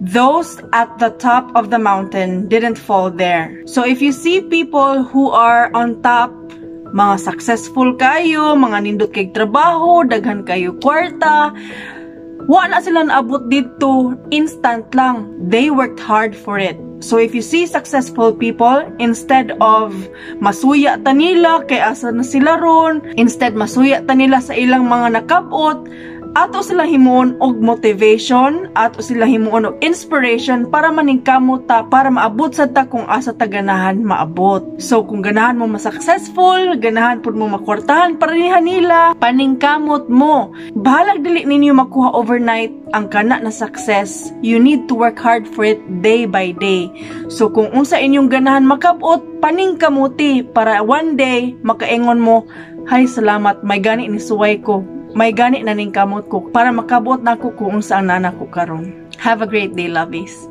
those at the top of the mountain didn't fall there. So if you see people who are on top, mga successful kayo, mga nindot kay trabaho, daghan kayo kwarta, wala sila naabot dito instant lang. They worked hard for it. So if you see successful people, instead of masuya ta nila kay asa na sila ron, instead masuya ta nila sa ilang mga nakabot, ato sila himuon og motivation, ato sila himuon og inspiration para maningkamot ta, para maabot sa ta kung asa ta ganahan maabot. So kung ganahan mo ma-successful, ganahan pud mo makwartahan parinihan nila, paningkamot mo. Bahalag dili ninyo makuha overnight ang kana na success. You need to work hard for it day by day. So kung unsa inyong ganahan makabot, paningkamuti para one day makaingon mo, hay salamat, may gani ni suway ko. May gani na ning kamot ko para makabot na ko kung saan na ko karon. Have a great day, lovies.